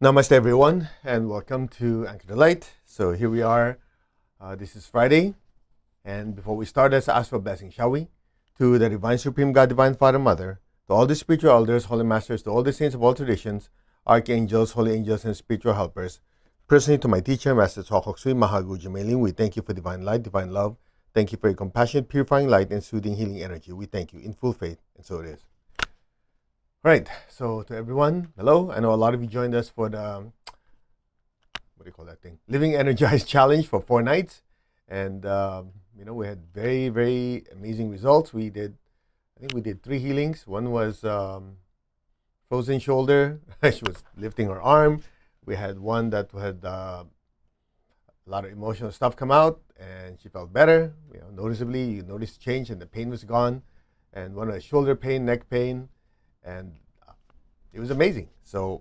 Namaste, everyone, and welcome to Anchor the Light. So here we are. This is Friday, and before we start, let's ask for a blessing, shall we? To the Divine Supreme God, Divine Father, Mother, to all the spiritual elders, holy masters, to all the saints of all traditions, archangels, holy angels, and spiritual helpers. Personally, to my teacher, Master Tsokok Sui Mahaguji Mailing, we thank you for divine light, divine love. Thank you for your compassionate, purifying light, and soothing, healing energy. We thank you in full faith, and so it is. Right, so to everyone, hello. I know a lot of you joined us for the, what do you call that thing? Living Energized Challenge for 4 nights. And, we had very, very amazing results. I think we did 3 healings. One was frozen shoulder. She was lifting her arm. We had one that had a lot of emotional stuff come out, and she felt better. Noticeably, you noticed change, and the pain was gone. And one had shoulder pain, neck pain. And it was amazing. So,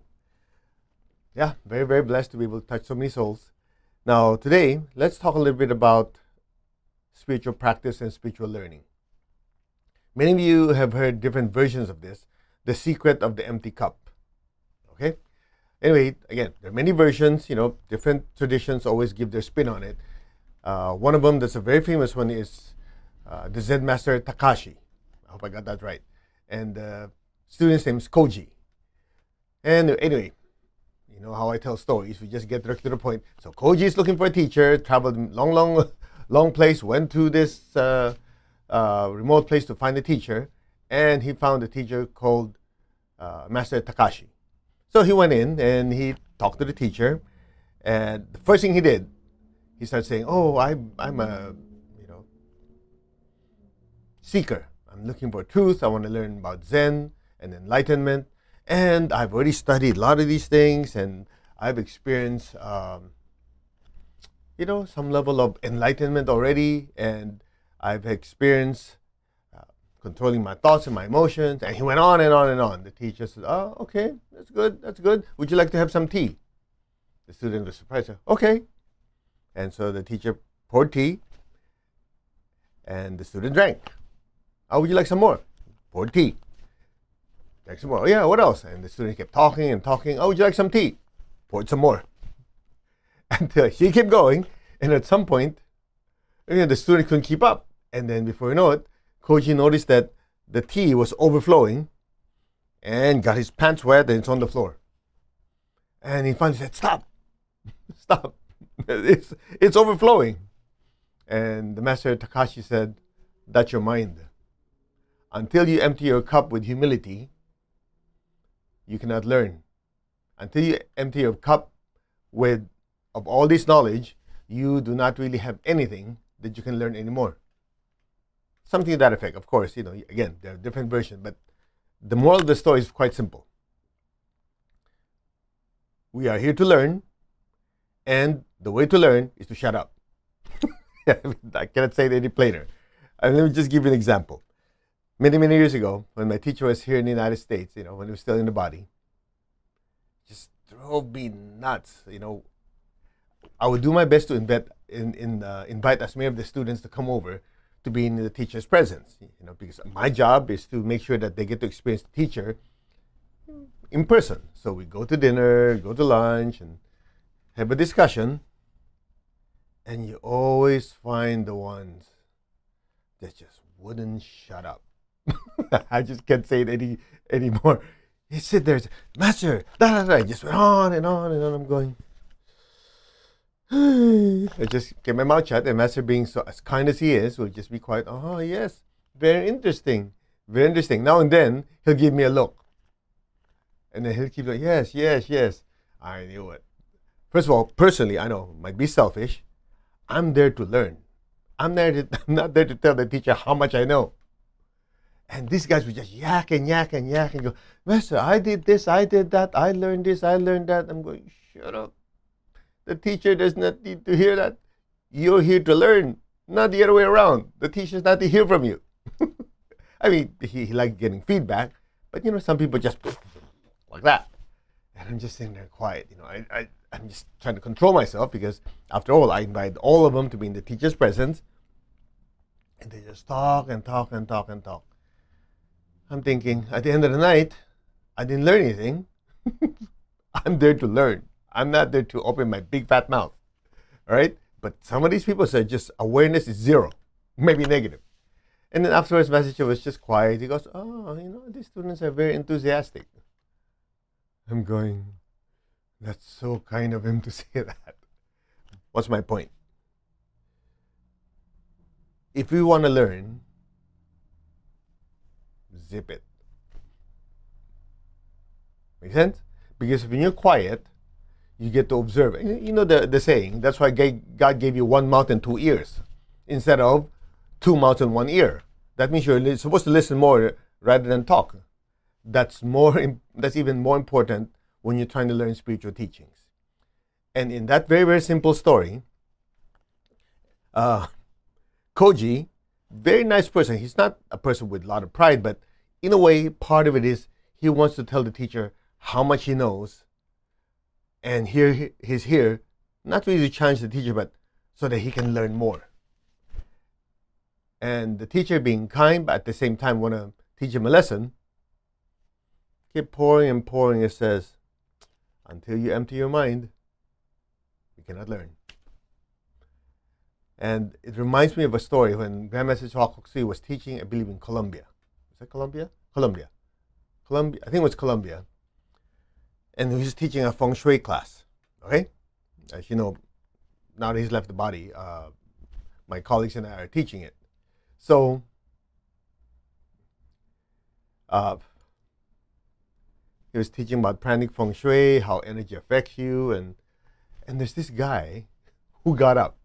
yeah, very, very blessed to be able to touch so many souls. Now, today, let's talk a little bit about spiritual practice and spiritual learning. Many of you have heard different versions of this, the secret of the empty cup. Okay? Anyway, again, there are many versions, different traditions always give their spin on it. One of them that's a very famous one is the Zen master Takashi. I hope I got that right. And student's name is Koji. And anyway, you know how I tell stories. We just get direct to the point. So Koji is looking for a teacher, traveled long place, went to this remote place to find a teacher, and he found a teacher called Master Takashi. So he went in and he talked to the teacher, and the first thing he did, he started saying, "Oh, I'm a seeker. I'm looking for truth. I want to learn about Zen and enlightenment, and I've already studied a lot of these things, and I've experienced some level of enlightenment already, and I've experienced controlling my thoughts and my emotions." And he went on and on and on. The teacher said, "Oh, okay, that's good. Would you like to have some tea?" The student was surprised. Said, "Okay." And so the teacher poured tea, and the student drank. "Oh, would you like some more?" Poured tea. Like some more. "Oh, yeah, what else?" And the student kept talking and talking. "Oh, would you like some tea?" Poured some more. Until he kept going. And at some point, the student couldn't keep up. And then before you know it, Koji noticed that the tea was overflowing and got his pants wet and it's on the floor. And he finally said, "Stop. Stop. It's overflowing." And the master Takashi said, "That's your mind. Until you empty your cup with humility, you cannot learn. Until you empty your cup of all this knowledge, you do not really have anything that you can learn anymore." Something to that effect. Of course, again, there are different versions, but the moral of the story is quite simple. We are here to learn, and the way to learn is to shut up. I cannot say it any plainer. Let me just give you an example. Many, many years ago, when my teacher was here in the United States, when he was still in the body, just drove me nuts. I would do my best to invite as many of the students to come over to be in the teacher's presence. Because my job is to make sure that they get to experience the teacher in person. So we go to dinner, go to lunch, and have a discussion. And you always find the ones that just wouldn't shut up. I just can't say it anymore. He sit there, "Master, just went on and on and on." I'm going, I just kept my mouth shut, and Master, being so as kind as he is, will just be quiet. "Oh, yes, very interesting, very interesting." Now and then, he'll give me a look. And then he'll keep going, "Yes, yes, yes." I knew it. First of all, personally, I know, might be selfish. I'm there to learn. I'm not there to tell the teacher how much I know. And these guys would just yak and go, "Master, I did this, I did that, I learned this, I learned that." I'm going, shut up. The teacher does not need to hear that. You're here to learn, not the other way around. The teacher's not to hear from you. I mean, he liked getting feedback, but some people just like that. And I'm just sitting there quiet. I'm just trying to control myself because, after all, I invite all of them to be in the teacher's presence. And they just talk and talk and talk and talk. I'm thinking, at the end of the night, I didn't learn anything. I'm there to learn. I'm not there to open my big fat mouth. All right? But some of these people said just awareness is zero, maybe negative. And then afterwards, Master was just quiet. He goes, "Oh, these students are very enthusiastic." I'm going, "That's so kind of him to say that." What's my point? If we want to learn, zip it. Make sense? Because when you're quiet, you get to observe. You know the saying, that's why God gave you one mouth and two ears instead of two mouths and one ear. That means you're supposed to listen more rather than talk. That's even more important when you're trying to learn spiritual teachings. And in that very, very simple story, Koji, very nice person. He's not a person with a lot of pride, but in a way, part of it is he wants to tell the teacher how much he knows. And he's here, not really to challenge the teacher, but so that he can learn more. And the teacher, being kind, but at the same time want to teach him a lesson, keep pouring and pouring. It says, until you empty your mind, you cannot learn. And it reminds me of a story when Grandmaster Chokoksi was teaching, I believe, in Colombia. Is that Colombia? Colombia. I think it was Colombia. And he was teaching a feng shui class. Okay? As you know, now that he's left the body, my colleagues and I are teaching it. So, he was teaching about pranic feng shui, how energy affects you, and there's this guy who got up,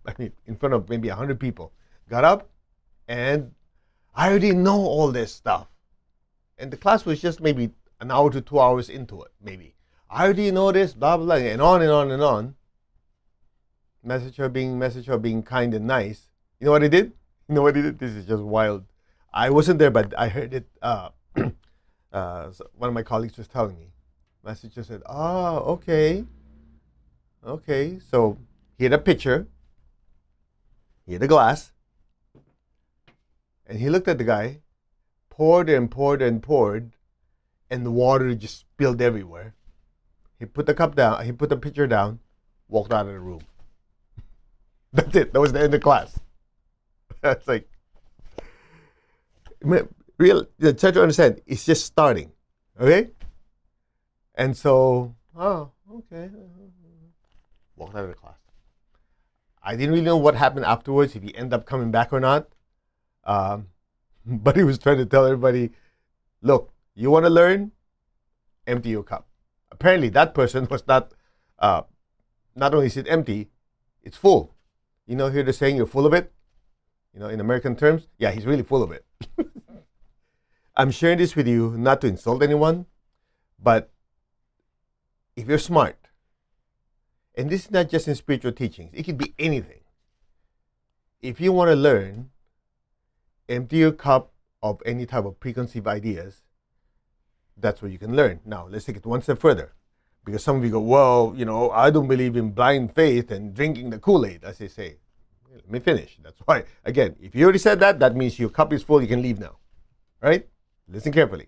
I mean, in front of maybe 100 people, got up, and I already know all this stuff. And the class was just maybe an hour to 2 hours into it, maybe. I already know this, blah, blah, blah, and on and on and on. Message her being kind and nice. You know what he did? This is just wild. I wasn't there, but I heard it. So one of my colleagues was telling me. Messenger said, "Oh, okay. Okay." So he had a pitcher. He had a glass. And he looked at the guy, poured and poured and poured, and the water just spilled everywhere. He put the cup down, he put the pitcher down, walked out of the room. That's it. That was the end of class. That's like, try to understand, it's just starting. Okay? And so, okay. Walked out of the class. I didn't really know what happened afterwards, if he ended up coming back or not. But he was trying to tell everybody, look, you want to learn? Empty your cup. Apparently, that person was not only is it empty, it's full. You know, hear the saying, you're full of it? You know, in American terms, yeah, he's really full of it. I'm sharing this with you not to insult anyone, but if you're smart, and this is not just in spiritual teachings, it could be anything. If you want to learn, empty your cup of any type of preconceived ideas. That's where you can learn. Now, let's take it one step further. Because some of you go, well, you know, I don't believe in blind faith and drinking the Kool-Aid, as they say. Let me finish. That's why, again, if you already said that, that means your cup is full, you can leave now. Right? Listen carefully.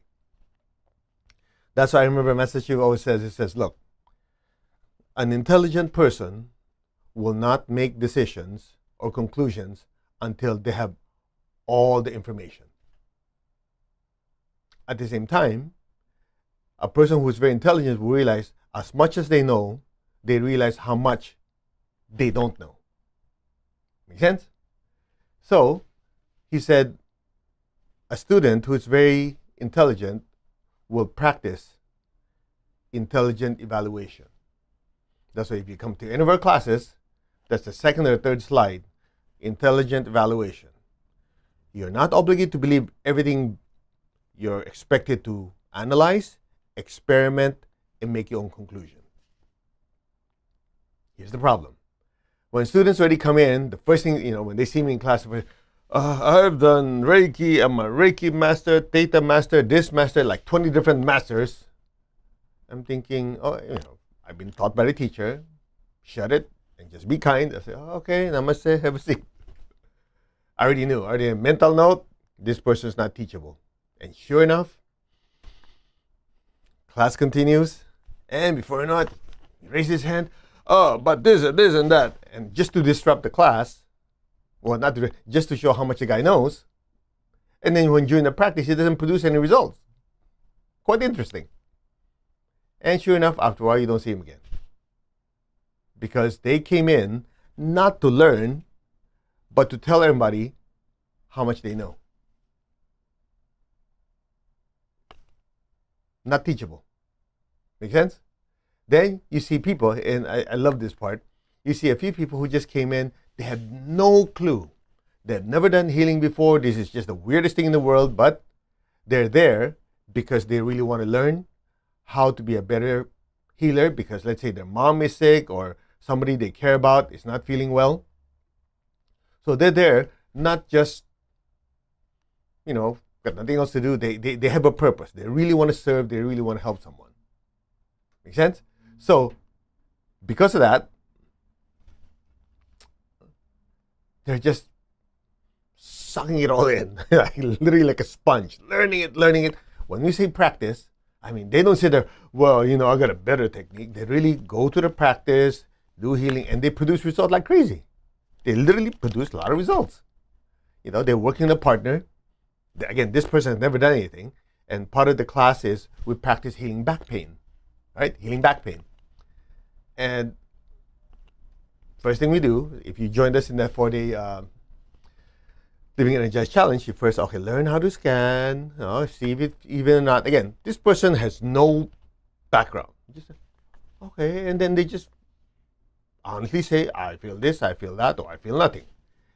That's why I remember a message you always says, it says, look, an intelligent person will not make decisions or conclusions until they have all the information. At the same time, a person who is very intelligent will realize as much as they know, they realize how much they don't know. Make sense? So, he said, a student who is very intelligent will practice intelligent evaluation. That's why if you come to any of our classes, that's the second or third slide, intelligent evaluation. You're not obligated to believe everything you're expected to analyze, experiment, and make your own conclusion. Here's the problem. When students already come in, the first thing, you know, when they see me in class, I've done Reiki, I'm a Reiki master, Theta master, this master, like 20 different masters. I'm thinking, I've been taught by the teacher, shut it, and just be kind. I say, okay, namaste, have a seat. I already knew, a mental note, this person is not teachable. And sure enough, class continues, And before you know it, he raises his hand. Oh, but this and that. And just to disrupt the class, well, not to, just to show how much the guy knows. And then when during the practice, he doesn't produce any results. Quite interesting. And sure enough, after a while, you don't see him again. Because they came in not to learn, but to tell everybody how much they know. Not teachable. Make sense? Then you see people, and I love this part, you see a few people who just came in, they have no clue. They've never done healing before. This is just the weirdest thing in the world, but they're there because they really want to learn how to be a better healer, because let's say their mom is sick or somebody they care about is not feeling well. So they're there not just, got nothing else to do. They have a purpose. They really want to serve. They really want to help someone. Make sense? So because of that, they're just sucking it all in, literally like a sponge, learning it. When we say practice, I mean, they don't sit there, well, I got a better technique. They really go to the practice, do healing, and they produce results like crazy. They literally produce a lot of results. They're working with a partner. Again, this person has never done anything. And part of the class is we practice healing back pain, right? Healing back pain. And first thing we do, if you joined us in that 4-day Living Energized Challenge, you first, learn how to scan, see if it's even or not. Again, this person has no background. Just, and then they just honestly say, I feel this, I feel that, or I feel nothing.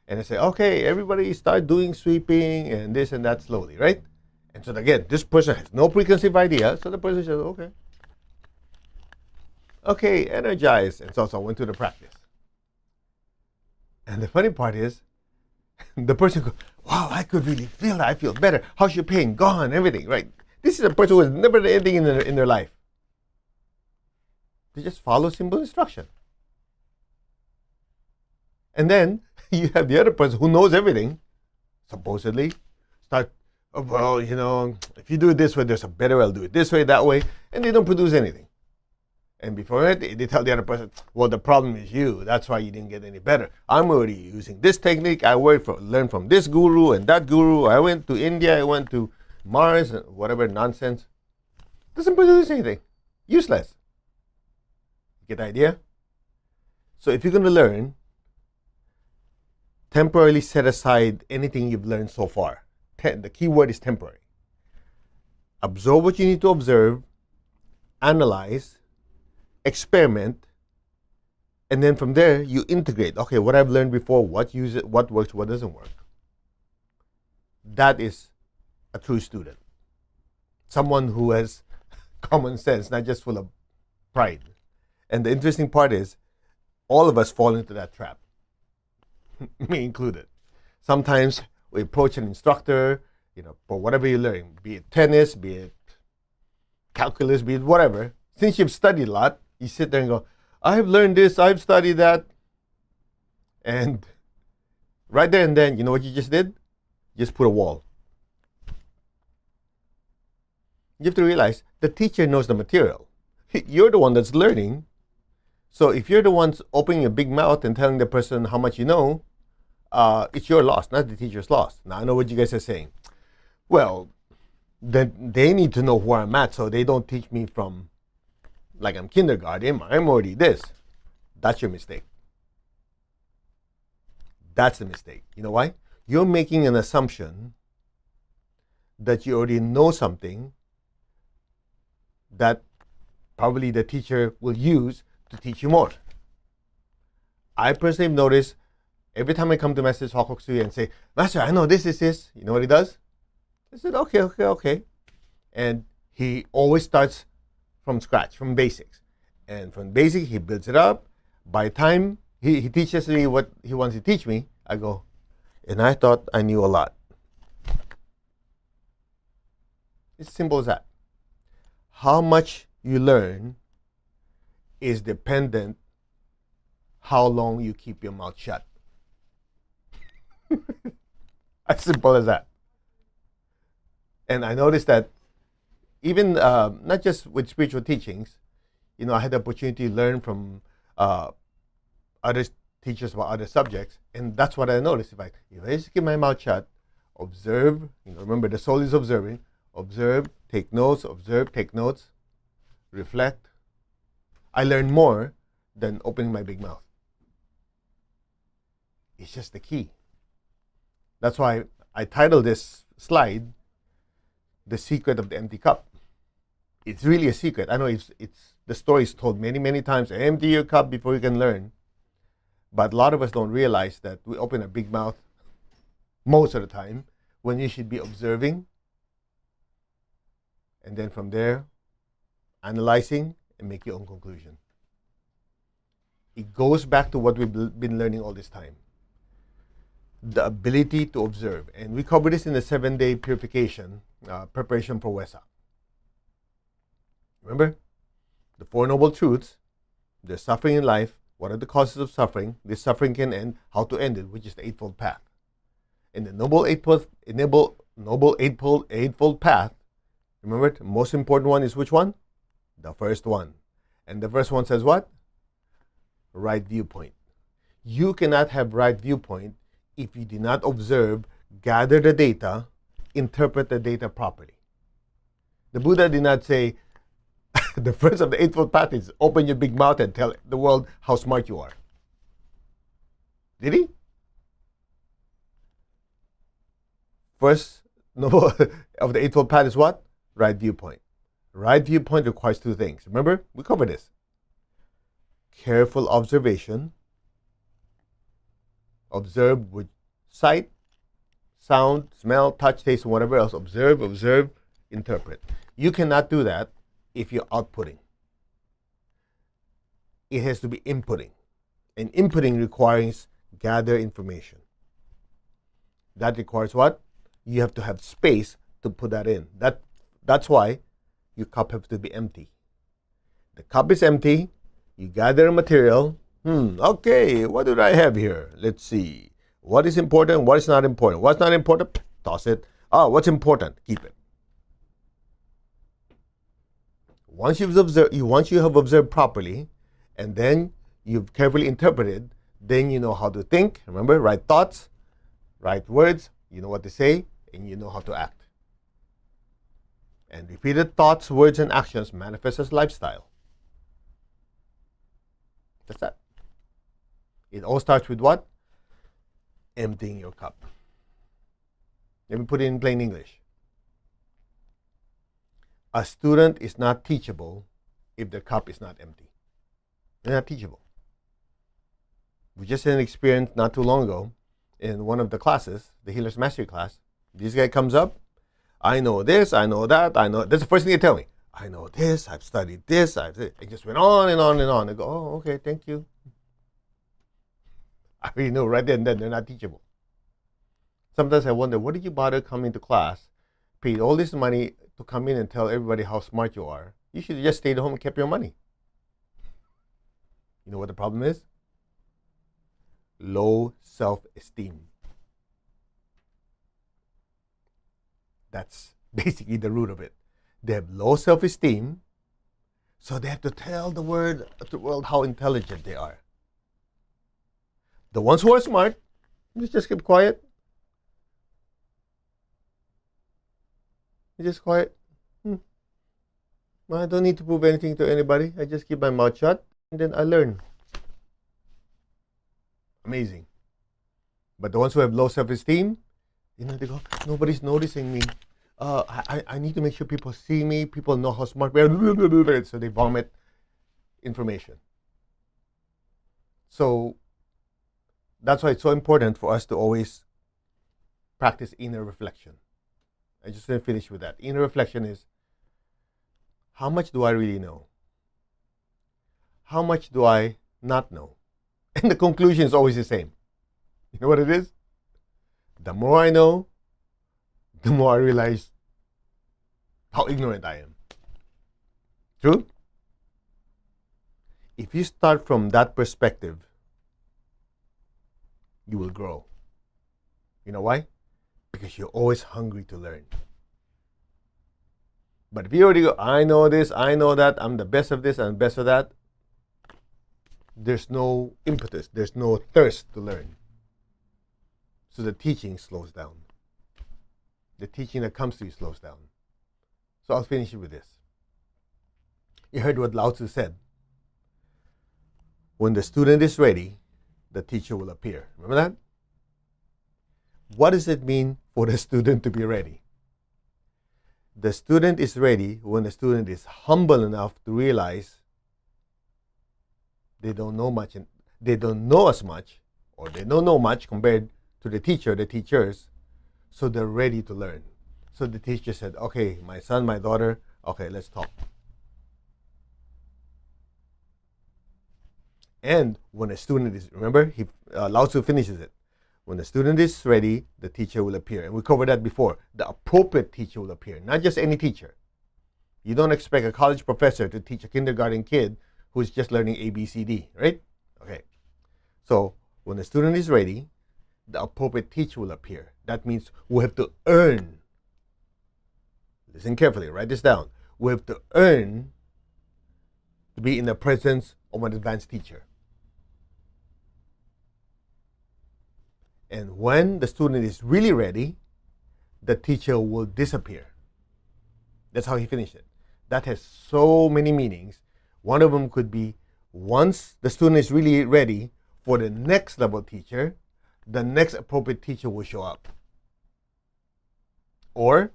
And I say, everybody start doing sweeping and this and that slowly, right? And so again, this person has no preconceived idea, so the person says, okay, energize. And so I went to the practice. And the funny part is, the person goes, wow, I could really feel that. I feel better. How's your pain? Gone, everything, right? This is a person who has never done anything in their life. They just follow simple instruction. And then you have the other person who knows everything, supposedly, start, if you do it this way, there's a better way. I'll do it this way, that way. And they don't produce anything. And before it, they tell the other person, well, the problem is you. That's why you didn't get any better. I'm already using this technique. I learned from this guru and that guru. I went to India. I went to Mars, whatever nonsense. Doesn't produce anything. Useless. Get the idea? So if you're going to learn, temporarily set aside anything you've learned so far. The key word is temporary. Absorb what you need to observe, analyze, experiment, and then from there you integrate. What I've learned before, what works, what doesn't work. That is a true student. Someone who has common sense, not just full of pride. And the interesting part is, all of us fall into that trap. Me included. Sometimes we approach an instructor, for whatever you learn, be it tennis, be it calculus, be it whatever. Since you've studied a lot, you sit there and go, I've learned this, I've studied that. And right there and then, you know what you just did? Just put a wall. You have to realize the teacher knows the material. You're the one that's learning. So if you're the ones opening a big mouth and telling the person how much you know, it's your loss, not the teacher's loss. Now, I know what you guys are saying. Well, then they need to know where I'm at so they don't teach me from, like I'm kindergarten, I'm already this. That's your mistake. That's the mistake. You know why? You're making an assumption that you already know something that probably the teacher will use to teach you more. I personally have noticed every time I come to Master Hokoksui and say, Master, I know this is this. You know what he does? I said, okay. And he always starts from scratch, from basics. And from basic, he builds it up. By the time he teaches me what he wants to teach me, I go, and I thought I knew a lot. It's simple as that. How much you learn is dependent how long you keep your mouth shut. As simple as that. And I noticed that even not just with spiritual teachings, I had the opportunity to learn from other teachers about other subjects, and that's what I noticed. If I just keep my mouth shut, observe, remember the soul is observing, observe, take notes, observe, take notes, reflect, I learn more than opening my big mouth. It's just the key. That's why I titled this slide, The Secret of the Empty Cup. It's really a secret. I know it's the story is told many, many times. Empty your cup before you can learn. But a lot of us don't realize that we open a big mouth most of the time when you should be observing. And then from there, analyzing and make your own conclusion. It goes back to what we've been learning all this time. The ability to observe. And we cover this in the 7-day purification, preparation for WESA. Remember? The Four Noble Truths. There's suffering in life. What are the causes of suffering? This suffering can end. How to end it, which is the Eightfold Path. And the Noble Eightfold Path, remember, the most important one is which one? The first one. And the first one says what? Right viewpoint. You cannot have right viewpoint if you do not observe, gather the data, interpret the data properly. The Buddha did not say, the first of the Eightfold Path is open your big mouth and tell the world how smart you are. Did he? First noble of the Eightfold Path is what? Right viewpoint. Right viewpoint requires two things. Remember, we covered this. Careful observation. Observe with sight, sound, smell, touch, taste, and whatever else. Observe, interpret. You cannot do that if you're outputting. It has to be inputting. And inputting requires gather information. That requires what? You have to have space to put that in. That's why your cup has to be empty. The cup is empty. You gather material. Okay, what do I have here? Let's see. What is important? What is not important? What's not important? Toss it. What's important? Keep it. Once you have observed properly, and then you've carefully interpreted, then you know how to think. Remember, right thoughts, right words. You know what to say, and you know how to act. And repeated thoughts, words, and actions manifest as lifestyle. That's that. It all starts with what? Emptying your cup. Let me put it in plain English. A student is not teachable if their cup is not empty. They're not teachable. We just had an experience not too long ago in one of the classes, the Healer's Mastery class. This guy comes up. I know this, I know that, I know. That's the first thing they tell me. I know this, I've studied this, it just went on and on and on. I go, oh, okay, thank you. I already know right then and then they're not teachable. Sometimes I wonder, what did you bother coming to class, paid all this money to come in and tell everybody how smart you are? You should have just stayed home and kept your money. You know what the problem is? Low self-esteem. That's basically the root of it. They have low self-esteem, so they have to tell the world how intelligent they are. The ones who are smart, just keep quiet. You just quiet. Well, I don't need to prove anything to anybody. I just keep my mouth shut and then I learn. Amazing. But the ones who have low self-esteem, they go, nobody's noticing me. I need to make sure people see me. People know how smart we are. So they vomit information. So that's why it's so important for us to always practice inner reflection. I just didn't finish with that. Inner reflection is, how much do I really know? How much do I not know? And the conclusion is always the same. You know what it is? The more I know, the more I realize how ignorant I am. True? If you start from that perspective, you will grow. You know why? Because you're always hungry to learn. But if you already go, I know this, I know that, I'm the best of this and best of that, there's no impetus, there's no thirst to learn. So the teaching slows down. The teaching that comes to you slows down. So I'll finish it with this. You heard what Lao Tzu said. When the student is ready, the teacher will appear. Remember that? What does it mean for the student to be ready? The student is ready when the student is humble enough to realize they don't know much, and they don't know as much, or they don't know much compared to the teacher, the teachers, so they're ready to learn. So the teacher said, okay, my son, my daughter, okay, let's talk. And when a student is, remember, Lao Tzu finishes it. When the student is ready, the teacher will appear. And we covered that before. The appropriate teacher will appear, not just any teacher. You don't expect a college professor to teach a kindergarten kid who's just learning A, B, C, D, right? Okay. So when the student is ready, the appropriate teacher will appear. That means we have to earn. Listen carefully, write this down. We have to earn to be in the presence of an advanced teacher. And when the student is really ready, the teacher will disappear. That's how he finished it. That has so many meanings. One of them could be, once the student is really ready for the next level teacher, the next appropriate teacher will show up. Or,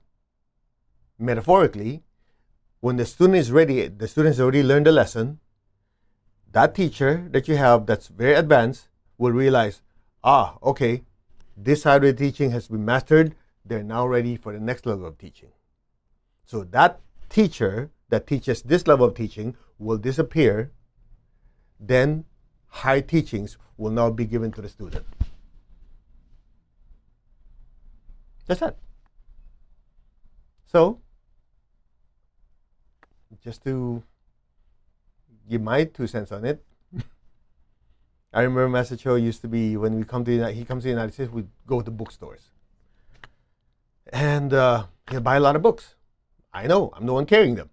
metaphorically, when the student is ready, the student has already learned the lesson, that teacher that you have that's very advanced will realize, okay, this side of the teaching has been mastered, they're now ready for the next level of teaching. So that teacher that teaches this level of teaching will disappear, then high teachings will now be given to the student. That's it. So, just to give my 2 cents on it, I remember Master Cho used to be, when we come to he comes to the United States, we go to bookstores. And he'll buy a lot of books. I know, I'm the one carrying them.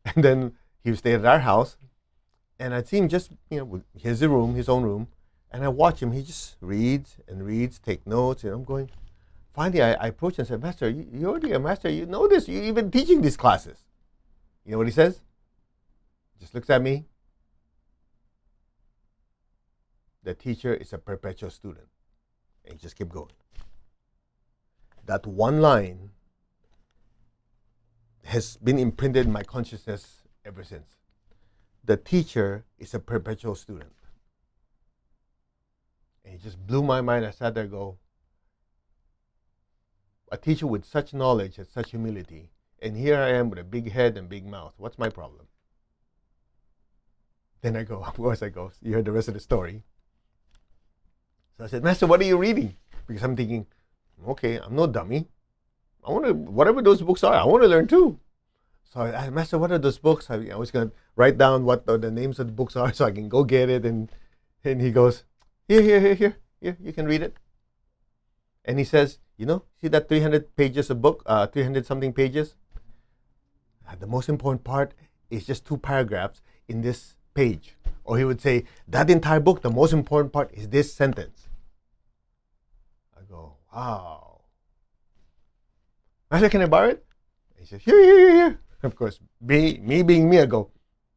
And then he would stay at our house, and I'd see him just, here's the room, his own room, and I watch him, he just reads and reads, take notes, and I'm going, finally I approached him and said, Master, you're already a master, you know this, you're even teaching these classes. You know what he says? Just looks at me. The teacher is a perpetual student. And he just kept going. That one line has been imprinted in my consciousness ever since. The teacher is a perpetual student. And it just blew my mind. I sat there and go, a teacher with such knowledge and such humility, and here I am with a big head and big mouth. What's my problem? Then I go, of course I go, you heard the rest of the story. So I said, Master, what are you reading? Because I'm thinking, okay, I'm no dummy. I want to, whatever those books are, I want to learn too. So I asked, Master, what are those books? I was going to write down what the names of the books are so I can go get it. And he goes, here, you can read it. And he says, see that 300 pages of book, 300 something pages? The most important part is just 2 paragraphs in this page. Or he would say, that entire book, the most important part is this sentence. I go, wow. Master, can I borrow it? He says, here. Of course, me being me, I go,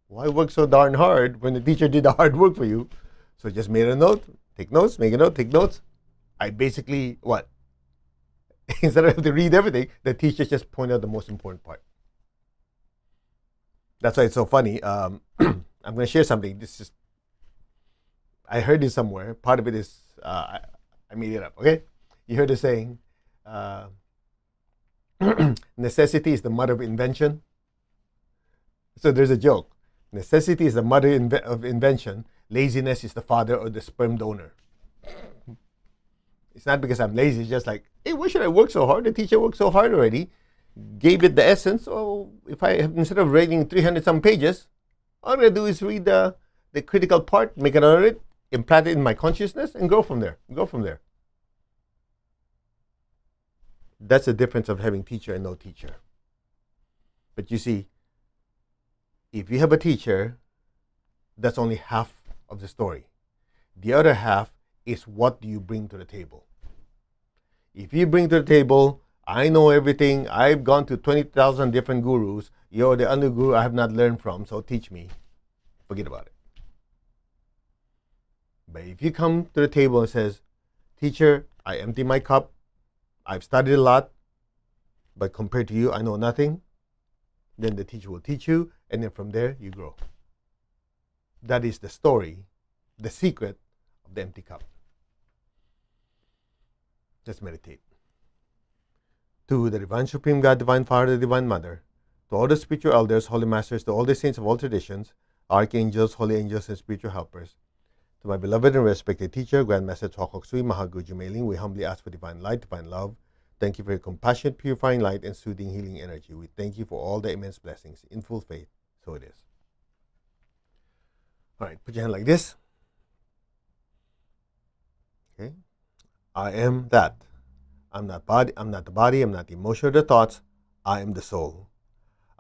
why work so darn hard when the teacher did the hard work for you? So just made a note, take notes, make a note, take notes. I basically, what? Instead of having to read everything, the teacher just pointed out the most important part. That's why it's so funny. I'm going to share something. I heard this somewhere. Part of it is, I made it up, okay? You heard the saying, necessity is the mother of invention. So there's a joke. Necessity is the mother of invention. Laziness is the father or the sperm donor. It's not because I'm lazy. It's just like, hey, why should I work so hard? The teacher worked so hard already. Gave it the essence. So if instead of reading 300 some pages, all I'm going to do is read the critical part, make it on it, implant it in my consciousness, and go from there. That's the difference of having teacher and no teacher. But you see, if you have a teacher, that's only half of the story. The other half is what do you bring to the table. If you bring to the table, I know everything, I've gone to 20,000 different gurus, you're the only guru I have not learned from, so teach me. Forget about it. But if you come to the table and says, teacher, I empty my cup, I've studied a lot, but compared to you, I know nothing, then the teacher will teach you, and then from there, you grow. That is the story, the secret of the empty cup. Just meditate. To the Divine Supreme God, Divine Father, the Divine Mother, to all the spiritual elders, holy masters, to all the saints of all traditions, archangels, holy angels, and spiritual helpers, to my beloved and respected teacher, Grandmaster Twakok Sui Mahaguju Meiling, we humbly ask for divine light, divine love. Thank you for your compassionate, purifying light and soothing, healing energy. We thank you for all the immense blessings. In full faith, so it is. All right, put your hand like this. Okay. I am that. I'm not body. I'm not the body. I'm not the emotion or the thoughts. I am the soul.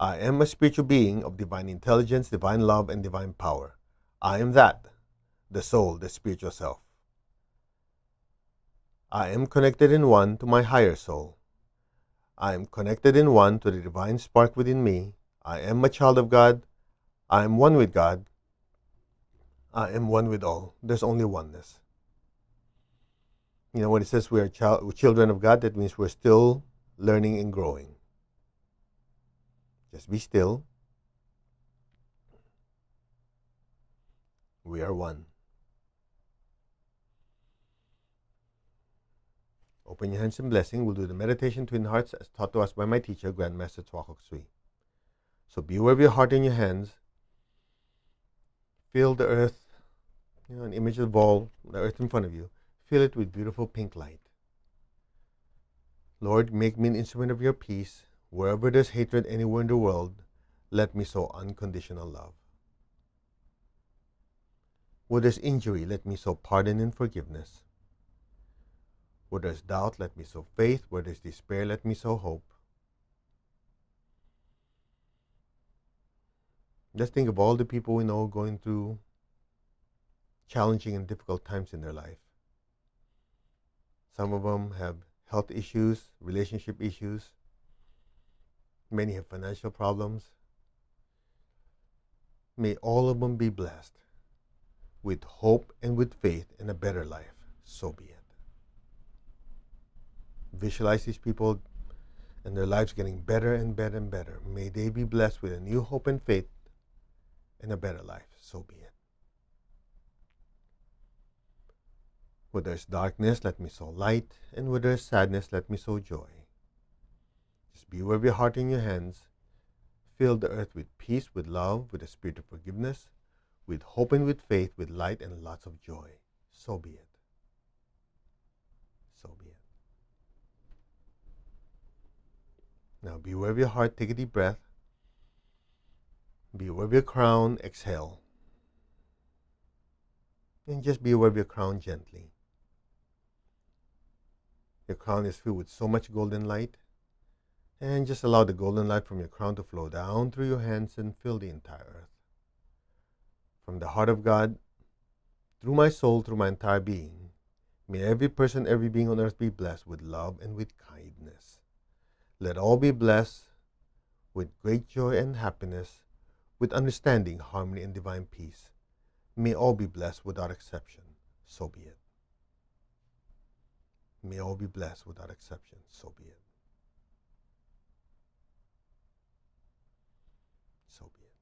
I am a spiritual being of divine intelligence, divine love, and divine power. I am that, the soul, the spiritual self. I am connected in one to my higher soul. I am connected in one to the divine spark within me. I am a child of God. I am one with God. I am one with all. There's only oneness. You know, when it says we are children of God, that means we're still learning and growing. Just be still. We are one. Open your hands in blessing. We'll do the meditation twin hearts as taught to us by my teacher, Grandmaster Twakok Sui. So be aware of your heart in your hands. Feel the earth, an image of the ball, the earth in front of you. Fill it with beautiful pink light. Lord, make me an instrument of your peace. Wherever there's hatred anywhere in the world, let me sow unconditional love. Where there's injury, let me sow pardon and forgiveness. Where there's doubt, let me sow faith. Where there's despair, let me sow hope. Just think of all the people we know going through challenging and difficult times in their life. Some of them have health issues, relationship issues. Many have financial problems. May all of them be blessed with hope and with faith in a better life. So be it. Visualize these people and their lives getting better and better and better. May they be blessed with a new hope and faith in a better life. So be it. Where there's darkness, let me sow light, and where there's sadness, let me sow joy. Just be aware of your heart in your hands. Fill the earth with peace, with love, with a spirit of forgiveness, with hope and with faith, with light and lots of joy. So be it. So be it. Now be aware of your heart. Take a deep breath. Be aware of your crown. Exhale. And just be aware of your crown gently. Your crown is filled with so much golden light. And just allow the golden light from your crown to flow down through your hands and fill the entire earth. From the heart of God, through my soul, through my entire being, may every person, every being on earth be blessed with love and with kindness. Let all be blessed with great joy and happiness, with understanding, harmony, and divine peace. May all be blessed without exception. So be it. May all be blessed without exception. So be it. So be it.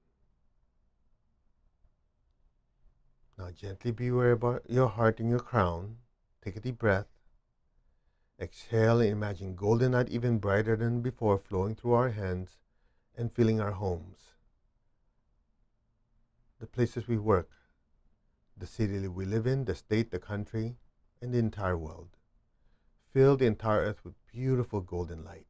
Now gently be aware about your heart and your crown. Take a deep breath. Exhale and imagine golden light even brighter than before flowing through our hands and filling our homes, the places we work, the city we live in, the state, the country, and the entire world. Fill the entire earth with beautiful golden light.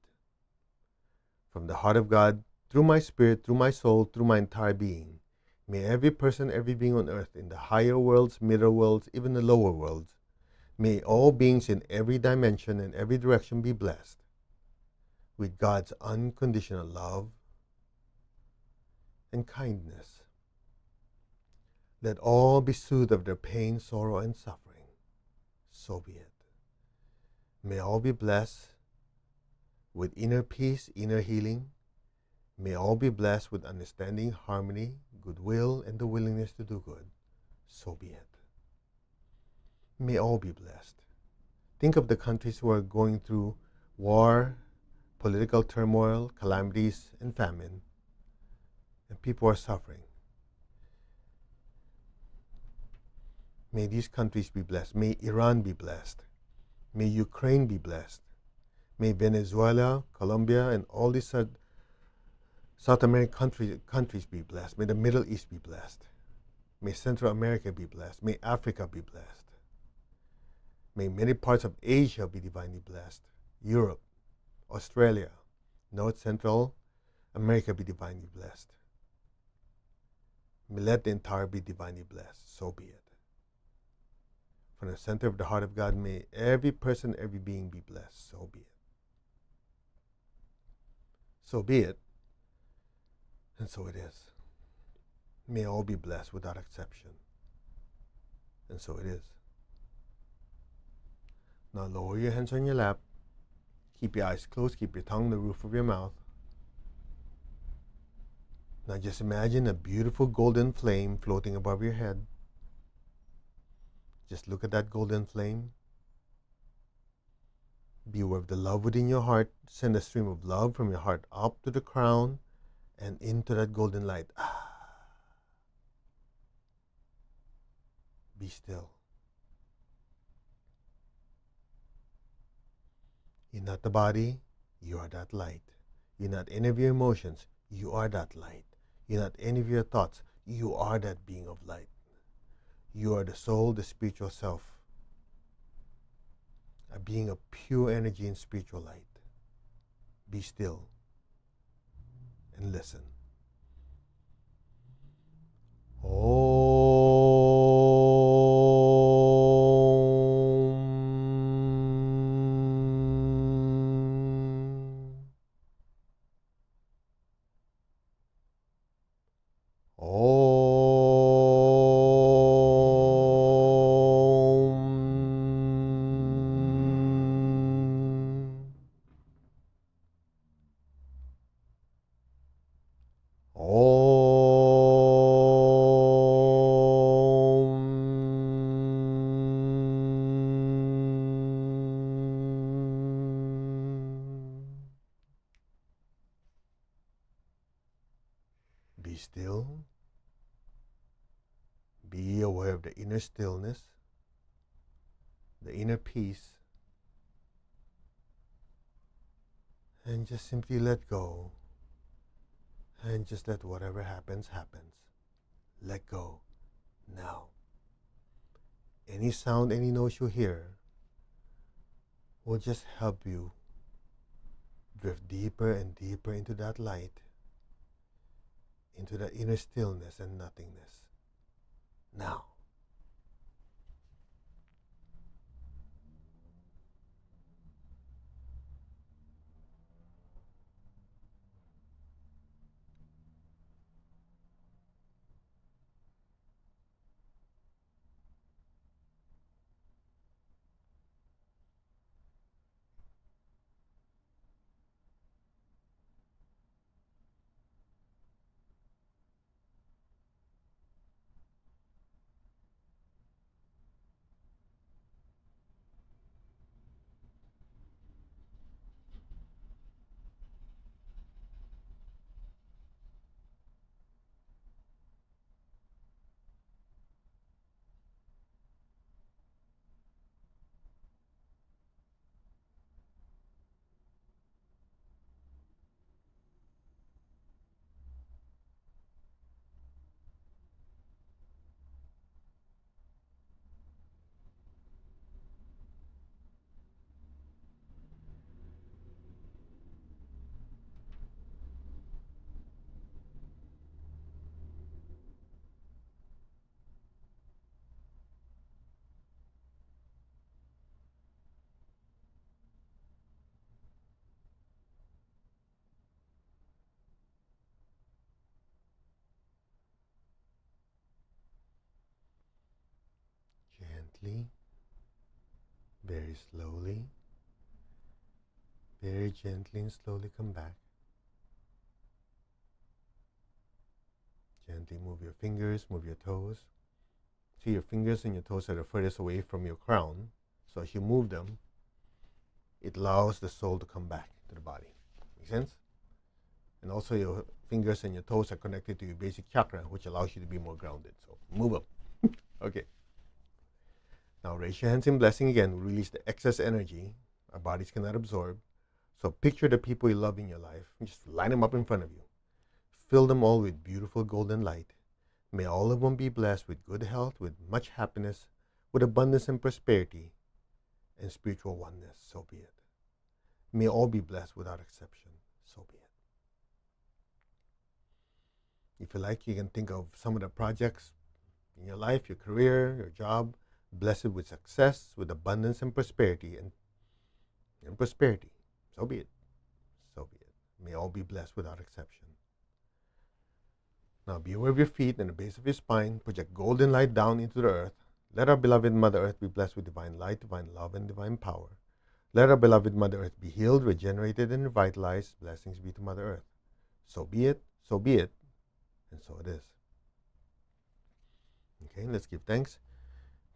From the heart of God, through my spirit, through my soul, through my entire being, may every person, every being on earth, in the higher worlds, middle worlds, even the lower worlds, may all beings in every dimension and every direction be blessed with God's unconditional love and kindness. Let all be soothed of their pain, sorrow, and suffering. So be it. May all be blessed with inner peace, inner healing. May all be blessed with understanding, harmony, goodwill, and the willingness to do good. So be it. May all be blessed. Think of the countries who are going through war, political turmoil, calamities, and famine, and people are suffering. May these countries be blessed. May Iran be blessed. May Ukraine be blessed. May Venezuela, Colombia, and all these South American countries be blessed. May the Middle East be blessed. May Central America be blessed. May Africa be blessed. May many parts of Asia be divinely blessed. Europe, Australia, North Central America be divinely blessed. May let the entire be divinely blessed. So be it. From the center of the heart of God, may every person, every being be blessed. So be it. So be it. And so it is. May all be blessed without exception. And so it is. Now lower your hands on your lap. Keep your eyes closed. Keep your tongue on the roof of your mouth. Now just imagine a beautiful golden flame floating above your head. Just look at that golden flame. Be aware of the love within your heart. Send a stream of love from your heart up to the crown and into that golden light. Be still. You're not the body, you are that light. You're not any of your emotions, you are that light. You're not any of your thoughts, you are that being of light. You are the soul, the spiritual self, a being of pure energy and spiritual light. Be still and listen. Be still. Be aware of the inner stillness, the inner peace, and just simply let go. And just let whatever happens, happens. Let go now. Any sound, any noise you hear will just help you drift deeper and deeper into that light, into that inner stillness and nothingness. Now. gently, very slowly, very gently and slowly come back. Gently move your fingers, move your toes. See, your fingers and your toes are the furthest away from your crown. So as you move them, it allows the soul to come back to the body. Make sense? And also your fingers and your toes are connected to your basic chakra, which allows you to be more grounded. So move up. Okay. Now raise your hands in blessing again. Release the excess energy our bodies cannot absorb. So picture the people you love in your life. Just line them up in front of you. Fill them all with beautiful golden light. May all of them be blessed with good health, with much happiness, with abundance and prosperity, and spiritual oneness. So be it. May all be blessed without exception. So be it. If you like, you can think of some of the projects in your life, your career, your job. Bless it with success, with abundance and prosperity, and prosperity. So be it. So be it. May all be blessed without exception. Now be aware of your feet and the base of your spine. Project golden light down into the earth. Let our beloved Mother Earth be blessed with divine light, divine love, and divine power. Let our beloved Mother Earth be healed, regenerated, and revitalized. Blessings be to Mother Earth. So be it, and so it is. Okay, let's give thanks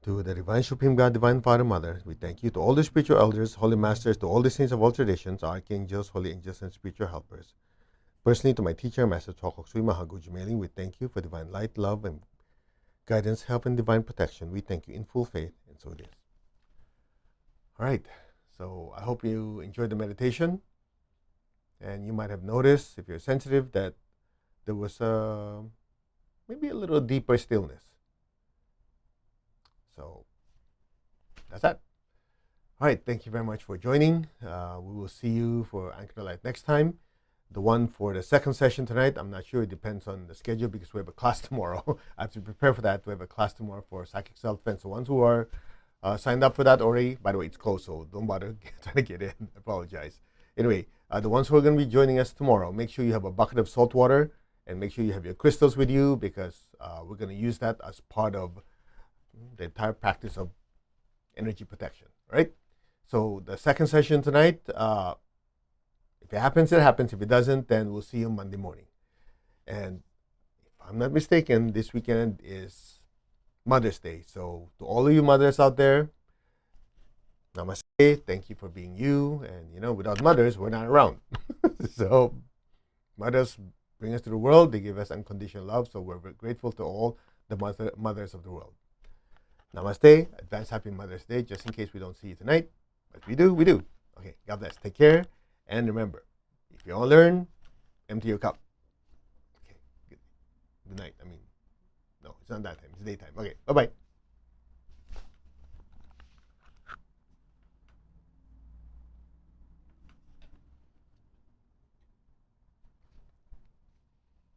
to the Divine Supreme God, Divine Father, Mother. We thank you to all the spiritual elders, holy masters, to all the saints of all traditions, archangels, holy angels, and spiritual helpers. Personally, to my teacher, Master Chokok Sui Mahaguji Mailing, we thank you for divine light, love, and guidance, help, and divine protection. We thank you in full faith, and so it is. All right, so I hope you enjoyed the meditation. And you might have noticed, if you're sensitive, that there was maybe a little deeper stillness. So that's that. All right, thank you very much for joining. We will see you for Anchor the Light next time. The one for the second session tonight, I'm not sure. It depends on the schedule because we have a class tomorrow. I have to prepare for that. We have a class tomorrow for Psychic Self-Defense. The ones who are signed up for that already, by the way, it's closed, so don't bother trying to get in. I apologize. Anyway, the ones who are going to be joining us tomorrow, make sure you have a bucket of salt water and make sure you have your crystals with you because we're going to use that as part of the entire practice of energy protection, right? So the second session tonight, if it happens, it happens. If it doesn't, then we'll see you Monday morning. And if I'm not mistaken, this weekend is Mother's Day. So to all of you mothers out there, namaste. Thank you for being you. And, without mothers, we're not around. So mothers bring us to the world. They give us unconditional love. So we're very grateful to all the mothers of the world. Namaste. Advance Happy Mother's Day, just in case we don't see you tonight. But we do, we do. Okay, God bless. Take care. And remember, if you want to learn, empty your cup. Okay, good night. No, it's not that time. It's daytime. Okay, bye-bye.